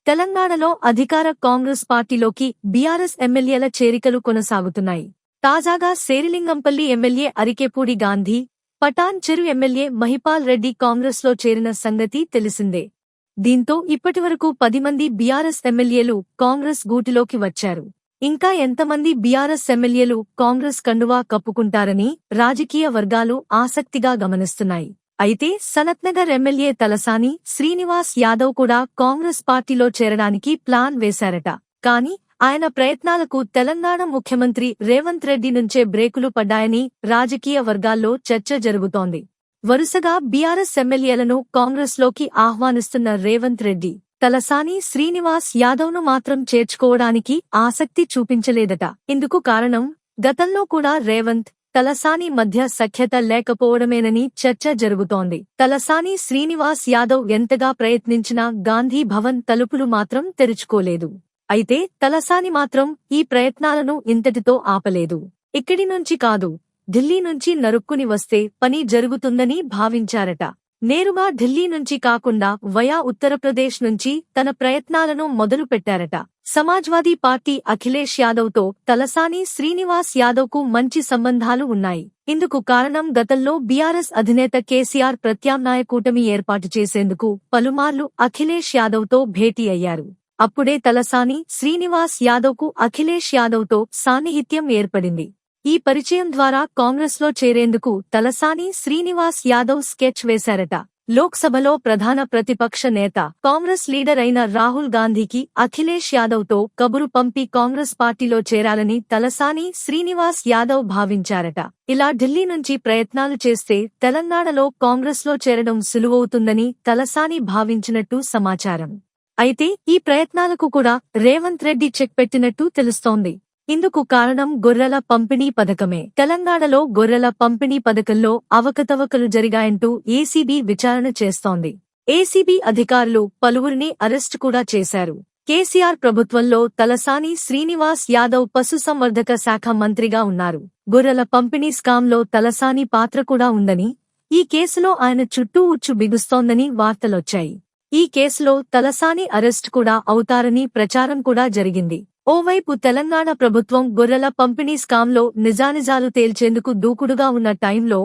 తెలంగాణలో అధికార కాంగ్రెస్ పార్టీలోకి బీఆర్ఎస్ ఎమ్మెల్యేల చేరికలు కొనసాగుతున్నాయి. తాజాగా శేరిలింగంపల్లి ఎమ్మెల్యే అరికెపూడి గాంధీ, పటాన్ చెరు ఎమ్మెల్యే మహిపాల్ రెడ్డి కాంగ్రెస్లో చేరిన సంగతి తెలిసిందే. దీంతో ఇప్పటివరకు 10 మంది బీఆర్ఎస్ ఎమ్మెల్యేలు కాంగ్రెస్ గూటిలోకి వచ్చారు. ఇంకా ఎంతమంది బీఆర్ఎస్ ఎమ్మెల్యేలు కాంగ్రెస్ కండువా కప్పుకుంటారని రాజకీయ వర్గాలు ఆసక్తిగా గమనిస్తున్నాయి. అయితే సనత్నగర్ ఎమ్మెల్యే తలసాని శ్రీనివాస్ యాదవ్ కూడా కాంగ్రెస్ పార్టీలో చేరడానికి ప్లాన్ వేశారట. కానీ ఆయన ప్రయత్నాలకు తెలంగాణ ముఖ్యమంత్రి రేవంత్ రెడ్డి నుంచే బ్రేకులు పడ్డాయని రాజకీయ వర్గాల్లో చర్చ జరుగుతోంది. వరుసగా బీఆర్ఎస్ ఎమ్మెల్యేలను కాంగ్రెస్లోకి ఆహ్వానిస్తున్న రేవంత్ రెడ్డి తలసాని శ్రీనివాస్ యాదవ్ను మాత్రం చేర్చుకోవడానికి ఆసక్తి చూపించలేదట. ఇందుకు కారణం గతంలో కూడా రేవంత్, తలసాని మధ్య సఖ్యత లేకపోవడమేనని చర్చ జరుగుతోంది. తలసాని శ్రీనివాస్ యాదవ్ ఎంతగా ప్రయత్నించినా గాంధీ భవన్ తలుపులు మాత్రం తెరుచుకోలేదు. అయితే తలసాని మాత్రం ఈ ప్రయత్నాలను ఇంతటితో ఆపలేదు. ఇక్కడి నుంచి కాదు, ఢిల్లీ నుంచి నరుక్కుని వస్తే పని జరుగుతుందని భావించారట. నేరుగా ఢిల్లీ నుంచి కాకుండా వయా ఉత్తరప్రదేశ్ నుంచి తన ప్రయత్నాలను మొదలుపెట్టారట. సమాజ్వాదీ పార్టీ అఖిలేష్ యాదవ్తో తలసాని శ్రీనివాస్ యాదవ్కు మంచి సంబంధాలు ఉన్నాయి. ఇందుకు కారణం గతంలో బీఆర్ఎస్ అధినేత కేసీఆర్ ప్రత్యామ్నాయ కూటమి ఏర్పాటు చేసేందుకు పలుమార్లు అఖిలేష్ యాదవ్తో భేటీ అయ్యారు. అప్పుడే తలసాని శ్రీనివాస్ యాదవ్కు అఖిలేష్ యాదవ్తో సాన్నిహిత్యం ఏర్పడింది. ఈ పరిచయం ద్వారా కాంగ్రెస్లో చేరేందుకు తలసాని శ్రీనివాస్ యాదవ్ స్కెచ్ వేశారట. లోక్సభలో ప్రధాన ప్రతిపక్ష నేత, కాంగ్రెస్ లీడర్ అయిన రాహుల్ గాంధీకి అఖిలేష్ యాదవ్తో కబురు పంపి కాంగ్రెస్ పార్టీలో చేరాలని తలసాని శ్రీనివాస్ యాదవ్ భావించారట. ఇలా ఢిల్లీ నుంచి ప్రయత్నాలు చేస్తే తెలంగాణలో కాంగ్రెస్లో చేరడం సులువవుతుందని తలసాని భావించినట్టు సమాచారం. అయితే ఈ ప్రయత్నాలకు కూడా రేవంత్ రెడ్డి చెక్ పెట్టినట్టు తెలుస్తోంది. ఇందుకు కారణం గొర్రెల పంపిణీ పథకమే. తెలంగాణలో గొర్రెల పంపిణీ పథకంలో అవకతవకలు జరిగాయంటూ ఏసీబీ విచారణ చేస్తోంది. ఏసీబీ అధికారులు పలువురిని అరెస్టు కూడా చేశారు. కేసీఆర్ ప్రభుత్వంలో తలసాని శ్రీనివాస్ యాదవ్ పశుసంవర్ధక శాఖ మంత్రిగా ఉన్నారు. గొర్రెల పంపిణీ స్కామ్లో తలసాని పాత్ర కూడా ఉందని, ఈ కేసులో ఆయన చుట్టూ ఉచ్చు బిగుస్తోందని వార్తలొచ్చాయి. ఈ కేసులో తలసాని అరెస్టు కూడా అవుతారని ప్రచారం కూడా జరిగింది. ఓవైపు తెలంగాణ ప్రభుత్వం గొర్రెల పంపిణీ స్కామ్లో నిజానిజాలు తేల్చేందుకు దూకుడుగా ఉన్న టైంలో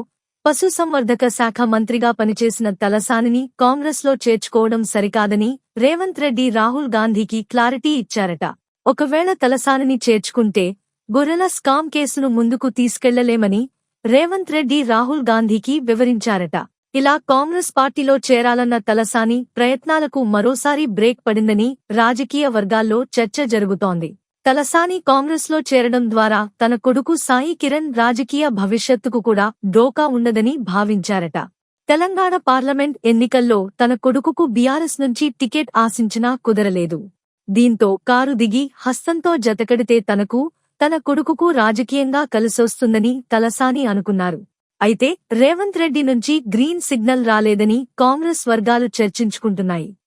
పశుసంవర్ధక శాఖ మంత్రిగా పనిచేసిన తలసానిని కాంగ్రెస్లో చేర్చుకోవడం సరికాదని రేవంత్ రెడ్డి రాహుల్ గాంధీకి క్లారిటీ ఇచ్చారట. ఒకవేళ తలసానిని చేర్చుకుంటే గొర్రెల స్కామ్ కేసును ముందుకు తీసుకెళ్లలేమని రేవంత్ రెడ్డి రాహుల్ గాంధీకి వివరించారట. ఇలా కాంగ్రెస్ పార్టీలో చేరాలన్న తలసాని ప్రయత్నాలకు మరోసారి బ్రేక్ పడిందని రాజకీయ వర్గాల్లో చర్చ జరుగుతోంది. తలసాని కాంగ్రెస్లో చేరడం ద్వారా తన కొడుకు సాయి కిరణ్ రాజకీయ భవిష్యత్తుకు కూడా డోకా ఉన్నదని భావించారట. తెలంగాణ పార్లమెంట్ ఎన్నికల్లో తన కొడుకుకు బీఆర్ఎస్ నుంచి టికెట్ ఆశించినా కుదరలేదు. దీంతో కారు దిగి హస్తంతో జతకడితే తనకు, తన కొడుకుకు రాజకీయంగా కలిసొస్తుందని తలసాని అనుకున్నారు. అయితే రేవంత్ రెడ్డి నుంచి గ్రీన్ సిగ్నల్ రాలేదని కాంగ్రెస్ వర్గాలు చర్చించుకుంటున్నాయి.